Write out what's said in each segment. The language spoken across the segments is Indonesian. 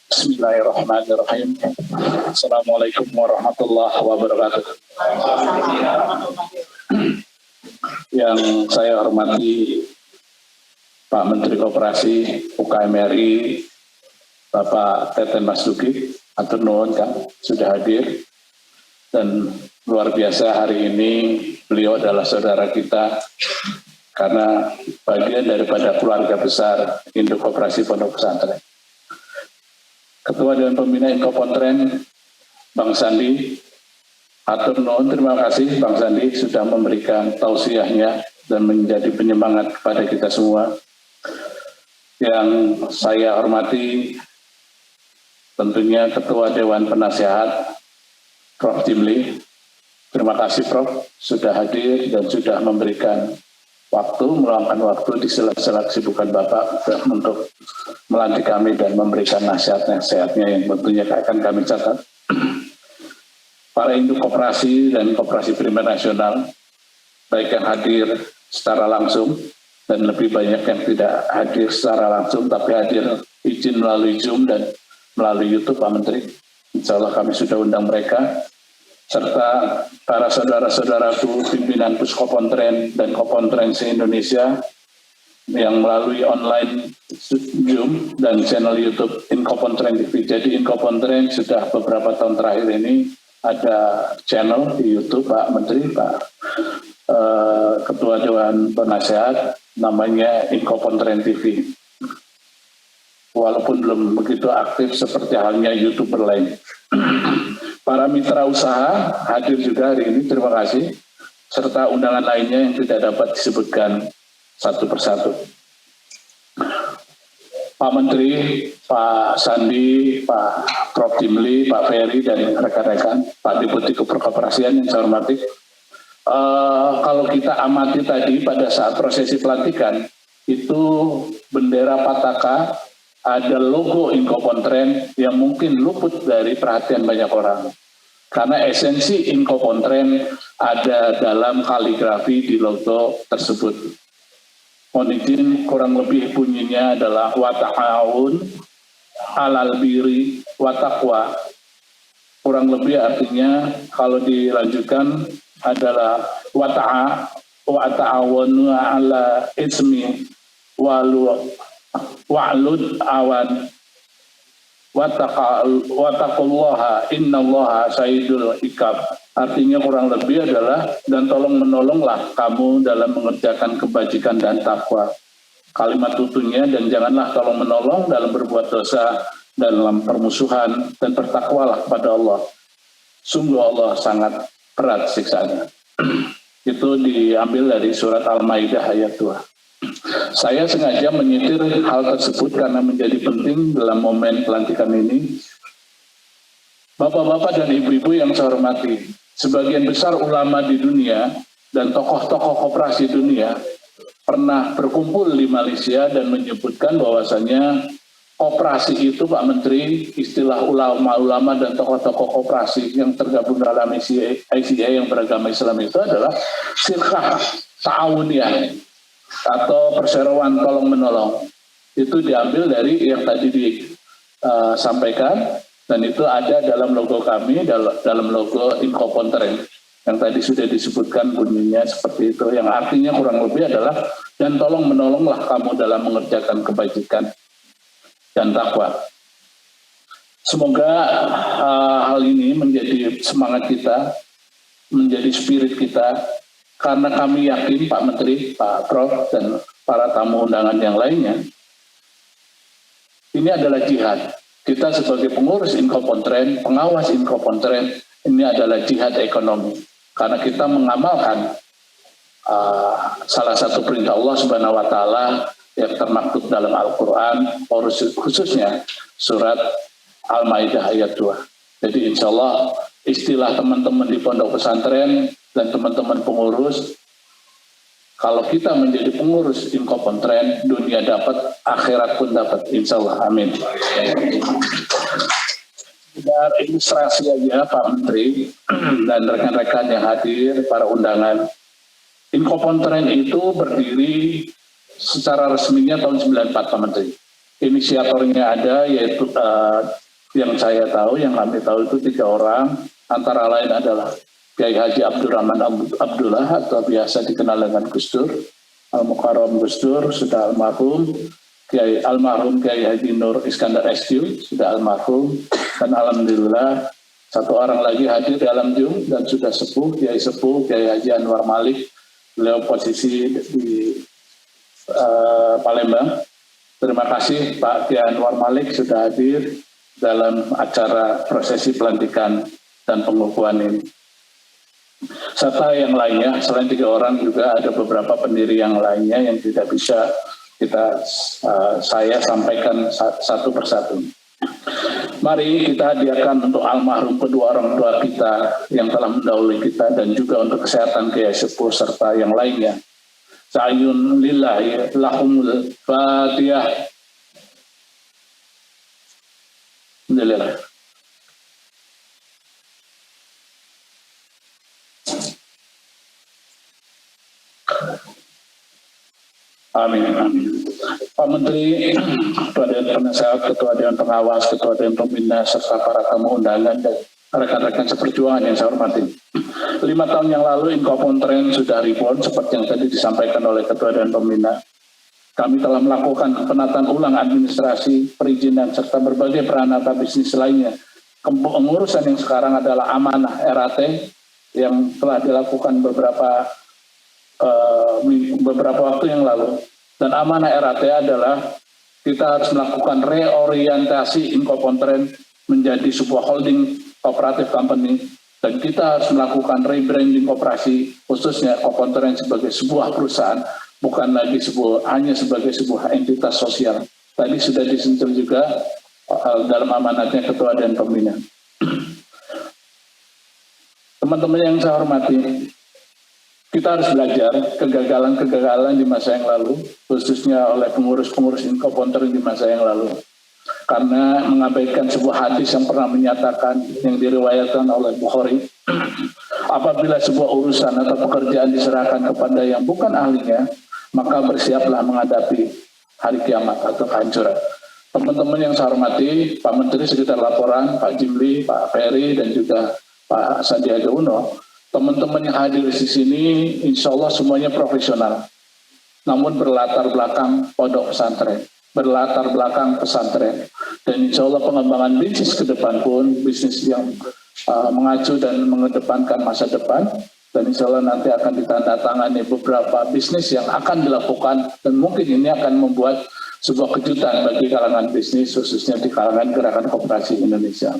Bismillahirrahmanirrahim. Assalamualaikum warahmatullahi wabarakatuh. Yang saya hormati Pak Menteri Koperasi UKM RI, Bapak Teten Mas Duki, atur nuwun Kang, sudah hadir. Dan luar biasa hari ini beliau adalah saudara kita karena bagian daripada keluarga besar Induk Koperasi Pondok Pesantren. Ketua Dewan Pembina Inkopontren Bang Sandi, atur nuwun, terima kasih Bang Sandi sudah memberikan tausiahnya dan menjadi penyemangat kepada kita semua. Yang saya hormati tentunya Ketua Dewan Penasehat Prof. Jimli, terima kasih Prof. Sudah hadir dan sudah memberikan waktu, meluangkan waktu di sela-sela kesibukan Bapak untuk melantik kami dan memberikan nasihat-nasihatnya yang tentunya akan kami catat. Para induk koperasi dan koperasi primer nasional, baik yang hadir secara langsung dan lebih banyak yang tidak hadir secara langsung, tapi hadir izin melalui Zoom dan melalui YouTube Pak Menteri. Insya Allah kami sudah undang mereka, serta para saudara-saudaraku pimpinan Puskopontren dan Kopontren se-Indonesia yang melalui online Zoom dan channel YouTube Inkopontren TV. Jadi Inkopontren sudah beberapa tahun terakhir ini ada channel di YouTube Pak Menteri, Pak Ketua Dewan Penasehat, namanya Inkopontren TV. Walaupun belum begitu aktif seperti halnya YouTuber lain. Para mitra usaha hadir juga hari ini, terima kasih. Serta undangan lainnya yang tidak dapat disebutkan satu persatu. Pak Menteri, Pak Sandi, Pak Prof. Jimli, Pak Ferry, dan rekan-rekan, Pak Deputi Keperkoperasian yang saya hormati. Kalau kita amati tadi pada saat prosesi pelantikan, itu bendera Pataka, ada logo Inkopontren yang mungkin luput dari perhatian banyak orang. Karena esensi Inkopontren ada dalam kaligrafi di logo tersebut. Mohon izin, kurang lebih bunyinya adalah wa ta'awun alal birri wa taqwa. Kurang lebih artinya kalau dilanjutkan adalah wa ta'awunu ala ismi wa'lud awan wattaqullaha innallaha sayyidul ikab. Artinya kurang lebih adalah dan tolong menolonglah kamu dalam mengerjakan kebajikan dan takwa. Kalimat utuhnya, dan janganlah tolong menolong dalam berbuat dosa, dalam permusuhan, dan bertakwalah kepada Allah. Sungguh Allah sangat berat siksanya. Itu diambil dari surat Al-Maidah ayat 2. Saya sengaja menyitir hal tersebut karena menjadi penting dalam momen pelantikan ini. Bapak-bapak dan ibu-ibu yang saya hormati, sebagian besar ulama di dunia dan tokoh-tokoh koperasi dunia pernah berkumpul di Malaysia dan menyebutkan bahwasanya koperasi itu, Pak Menteri, istilah ulama-ulama dan tokoh-tokoh koperasi yang tergabung dalam ICA yang beragama Islam itu adalah sirkah ta'awuniyah atau perseroan tolong menolong. Itu diambil dari yang tadi disampaikan, dan itu ada dalam logo kami, dalam logo Inkopontren yang tadi sudah disebutkan bunyinya seperti itu, yang artinya kurang lebih adalah dan tolong menolonglah kamu dalam mengerjakan kebajikan dan takwa. Semoga hal ini menjadi semangat kita, menjadi spirit kita. Karena kami yakin Pak Menteri, Pak Prof, dan para tamu undangan yang lainnya, ini adalah jihad. Kita sebagai pengurus Inkopontren, pengawas Inkopontren, ini adalah jihad ekonomi. Karena kita mengamalkan salah satu perintah Allah Subhanahu wa Ta'ala yang termaktub dalam Al-Quran, khususnya surat Al-Maidah ayat 2. Jadi insya Allah istilah teman-teman di pondok pesantren dan teman-teman pengurus, kalau kita menjadi pengurus Inkopontren, dunia dapat, akhirat pun dapat, insya Allah, amin. Dan ilustrasi aja Pak Menteri dan rekan-rekan yang hadir, para undangan. Inkopontren itu berdiri secara resminya tahun 94 Pak Menteri. Inisiatornya ada, yaitu yang saya tahu, yang kami tahu itu 3 orang, antara lain adalah Kiai Haji Abdurrahman Abdullah atau biasa dikenal dengan Gus Dur, Al-Mukarram Gus Dur sudah almarhum, Kiai Haji Nur Iskandar SQ sudah almarhum, dan alhamdulillah 1 orang lagi hadir dalam Zoom dan sudah sepuh, Kiai Haji Anwar Malik, beliau posisi di Palembang. Terima kasih Pak Kiai Anwar Malik sudah hadir dalam acara prosesi pelantikan dan pengukuhan ini. Serta yang lainnya, selain 3 orang juga ada beberapa pendiri yang lainnya yang tidak bisa saya sampaikan satu persatu. Mari kita hadiahkan untuk almarhum kedua orang tua kita yang telah mendahului kita, dan juga untuk kesehatan Kiai Sepuh serta yang lainnya. Sa'yun lillahi lahumul fatihah. Alhamdulillah. Amin. Pak Menteri, Ketua Dewan Penasehat, Ketua Dewan Pengawas, Ketua Dewan Pembina, serta para tamu undangan dan rekan-rekan seperjuangan yang saya hormati. 5 tahun yang lalu Inkopontren sudah reborn seperti yang tadi disampaikan oleh Ketua Dewan Pembina. Kami telah melakukan penataan ulang administrasi, perizinan, serta berbagai peranata bisnis lainnya. Pengurusan yang sekarang adalah amanah RAT yang telah dilakukan beberapa waktu yang lalu. Dan amanah RAT adalah kita harus melakukan reorientasi Inkopontren menjadi sebuah holding cooperative company, dan kita harus melakukan rebranding koperasi, khususnya Inkopontren sebagai sebuah perusahaan, bukan lagi hanya sebagai sebuah entitas sosial. Tadi sudah disentuh juga dalam amanatnya Ketua dan Pembina. Teman-teman yang saya hormati, kita harus belajar kegagalan-kegagalan di masa yang lalu, khususnya oleh pengurus-pengurus Inkopontren di masa yang lalu. Karena mengabaikan sebuah hadis yang pernah menyatakan, yang diriwayatkan oleh Bukhari, apabila sebuah urusan atau pekerjaan diserahkan kepada yang bukan ahlinya, maka bersiaplah menghadapi hari kiamat atau kehancuran. Teman-teman yang saya hormati, Pak Menteri sekitar laporan, Pak Jimli, Pak Ferry, dan juga Pak Sandiaga Uno, teman-teman yang hadir di sini insya Allah semuanya profesional, namun berlatar belakang pondok pesantren, berlatar belakang pesantren, dan insya Allah pengembangan bisnis ke depan pun bisnis yang mengacu dan mengedepankan masa depan, dan insya Allah nanti akan ditandatangani beberapa bisnis yang akan dilakukan, dan mungkin ini akan membuat sebuah kejutan bagi kalangan bisnis, khususnya di kalangan Gerakan Koperasi Indonesia.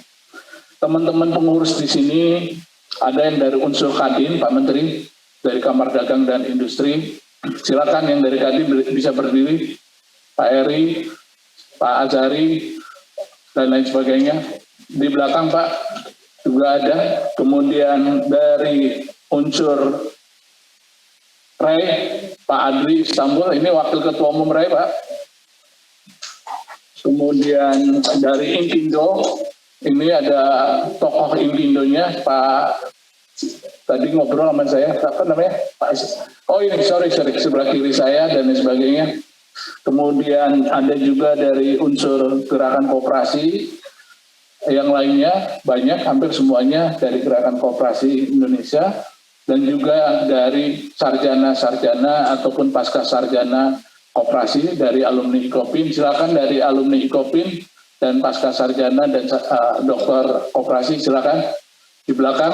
Teman-teman pengurus di sini ada yang dari unsur Kadin, Pak Menteri, dari Kamar Dagang dan Industri. Silakan yang dari Kadin bisa berdiri, Pak Eri, Pak Azari, dan lain sebagainya. Di belakang Pak juga ada. Kemudian dari unsur RAI, Pak Adri Istanbul, ini Wakil Ketua Umum RAI Pak. Kemudian dari Inkindo, ini ada tokoh Inkindonya, Pak, tadi ngobrol sama saya, apa namanya? Pak, oh ini, sorry, sebelah kiri saya, dan lain sebagainya. Kemudian ada juga dari unsur Gerakan Koperasi, yang lainnya banyak, hampir semuanya dari Gerakan Koperasi Indonesia, dan juga dari sarjana-sarjana ataupun pasca sarjana koperasi dari alumni IKOPIN. Silakan dari alumni IKOPIN dan pasca sarjana dan dokter koperasi, silakan di belakang.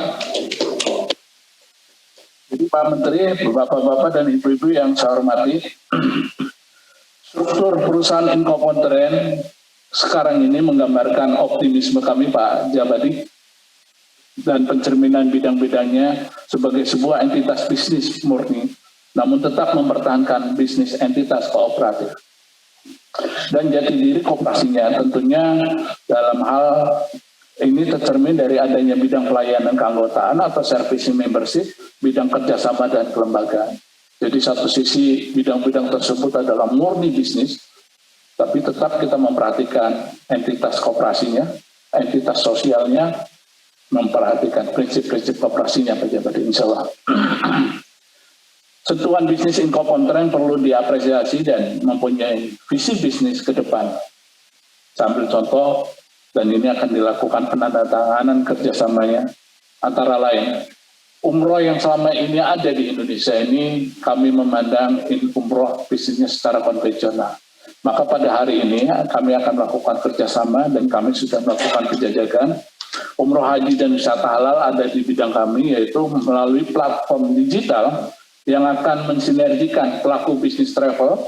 Jadi Pak Menteri, Bapak-bapak dan Ibu-ibu yang saya hormati, struktur perusahaan Inkopontren sekarang ini menggambarkan optimisme kami Pak Jabadi dan pencerminan bidang-bidangnya sebagai sebuah entitas bisnis murni, namun tetap mempertahankan bisnis entitas kooperatif. Dan jati diri kooperasinya tentunya dalam hal ini tercermin dari adanya bidang pelayanan keanggotaan atau service membership, bidang kerjasama dan kelembagaan. Jadi satu sisi bidang-bidang tersebut adalah murni bisnis, tapi tetap kita memperhatikan entitas kooperasinya, entitas sosialnya, memperhatikan prinsip-prinsip kooperasinya pejabat, insya Allah. Sentuhan bisnis Inkopontren perlu diapresiasi dan mempunyai visi bisnis ke depan Sambil contoh, dan ini akan dilakukan penandatanganan kerjasamanya, antara lain umroh yang selama ini ada di Indonesia ini kami memandang ini umroh bisnisnya secara konvensional. Maka pada hari ini kami akan melakukan kerjasama dan kami sudah melakukan penjajakan. Umroh haji dan wisata halal ada di bidang kami, yaitu melalui platform digital yang akan mensinergikan pelaku bisnis travel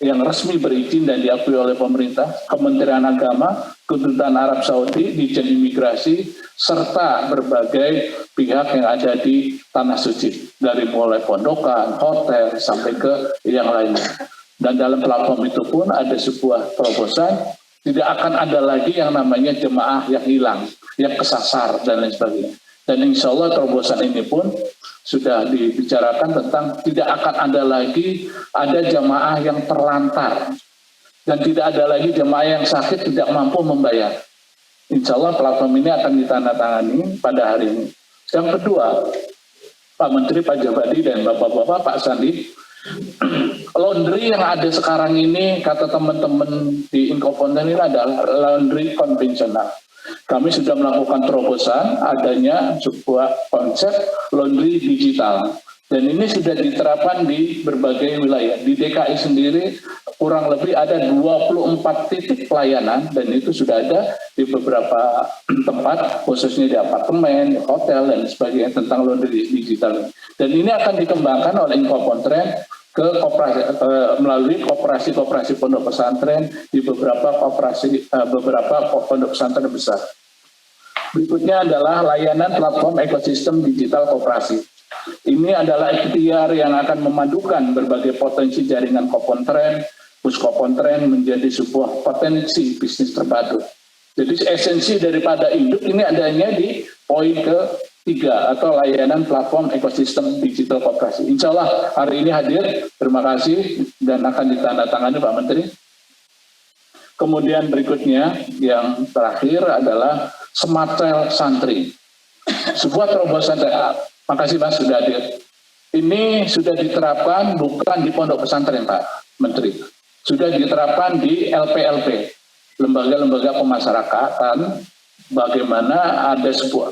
yang resmi berizin dan diakui oleh pemerintah, Kementerian Agama, Kedutaan Arab Saudi, Ditjen Imigrasi, serta berbagai pihak yang ada di Tanah Suci, dari mulai pondokan, hotel, sampai ke yang lainnya. Dan dalam platform itu pun ada sebuah terobosan, tidak akan ada lagi yang namanya jemaah yang hilang, yang kesasar, dan lain sebagainya. Dan insya Allah terobosan ini pun sudah dibicarakan tentang tidak akan ada lagi ada jamaah yang terlantar dan tidak ada lagi jamaah yang sakit tidak mampu membayar. Insya Allah platform ini akan ditandatangani pada hari ini. Yang kedua, Pak Menteri, Pak Jabadi, dan Bapak-Bapak, Pak Sandi, laundry yang ada sekarang ini, kata teman-teman di Inkoponten ini adalah laundry konvensional. Kami sudah melakukan terobosan adanya sebuah konsep laundry digital. Dan ini sudah diterapkan di berbagai wilayah. Di DKI sendiri kurang lebih ada 24 titik pelayanan dan itu sudah ada di beberapa tempat, khususnya di apartemen, hotel, dan sebagainya tentang laundry digital. Dan ini akan dikembangkan oleh Inkopontren melalui koperasi pondok pesantren di beberapa pondok pesantren besar. Berikutnya adalah layanan platform ekosistem digital koperasi. Ini adalah ikhtiar yang akan memadukan berbagai potensi jaringan Kopontren, Puskopontren menjadi sebuah potensi bisnis terpadu. Jadi esensi daripada induk ini adanya di poin ketiga atau layanan platform ekosistem digital koperasi. Insya Allah hari ini hadir, terima kasih dan akan ditandatangani Pak Menteri. Kemudian berikutnya yang terakhir adalah Smart Trail Santri. Sebuah terobosan, makasih Mas sudah hadir. Ini sudah diterapkan bukan di pondok pesantren Pak Menteri, sudah diterapkan di LPLP, lembaga-lembaga pemasyarakatan, bagaimana ada sebuah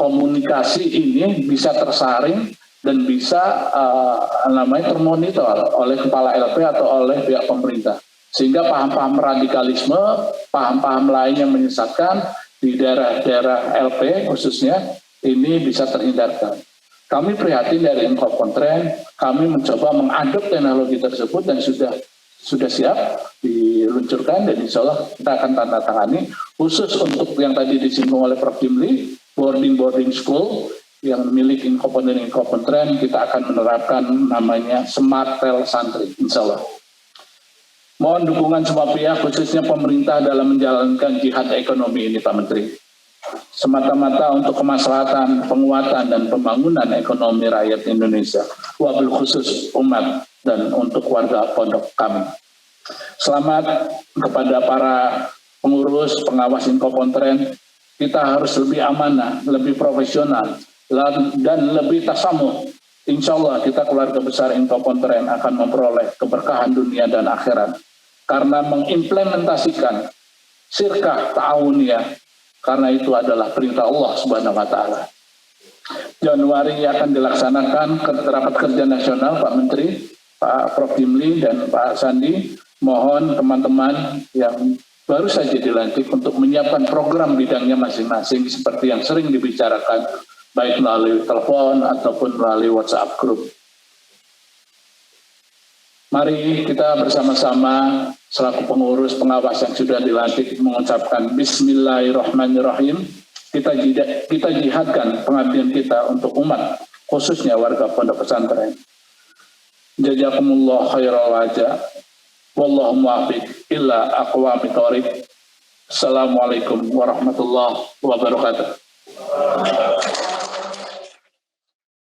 komunikasi ini bisa tersaring dan bisa termonitor oleh kepala LP atau oleh pihak pemerintah. Sehingga paham-paham radikalisme, paham-paham lain yang menyesatkan di daerah-daerah LP khususnya, ini bisa terhindarkan. Kami prihatin dari Inkopontren, kami mencoba mengadopsi teknologi tersebut dan sudah siap diluncurkan dan insya Allah kita akan tanda tangani khusus untuk yang tadi disinggung oleh Prof. Dimli, boarding school yang milik Inkopontren, kita akan menerapkan namanya Smart Trail Santri, insya Allah. Mohon dukungan semua pihak, khususnya pemerintah dalam menjalankan jihad ekonomi ini, Pak Menteri. Semata-mata untuk kemaslahatan, penguatan, dan pembangunan ekonomi rakyat Indonesia, wabil khusus umat dan untuk warga pondok kami. Selamat kepada para pengurus, pengawas Inkopontren. Kita harus lebih amanah, lebih profesional, dan lebih tasamuh. Insya Allah kita keluarga besar Inkopontren akan memperoleh keberkahan dunia dan akhirat karena mengimplementasikan syirkah ta'awuniyah, karena itu adalah perintah Allah Subhanahu wa Ta'ala. Januari akan dilaksanakan rapat kerja nasional Pak Menteri, Pak Prof. Dimli, dan Pak Sandi. Mohon teman-teman yang baru saja dilantik untuk menyiapkan program bidangnya masing-masing seperti yang sering dibicarakan baik melalui telepon ataupun melalui WhatsApp group. Mari kita bersama-sama selaku pengurus pengawas yang sudah dilantik mengucapkan Bismillahirrahmanirrahim. Kita jihadkan pengabdian kita untuk umat, khususnya warga pondok pesantren. Jazakumullah khairal wajah. Wallahu muwaffiq illa aqwamit thoriq. Assalamualaikum warahmatullahi wabarakatuh.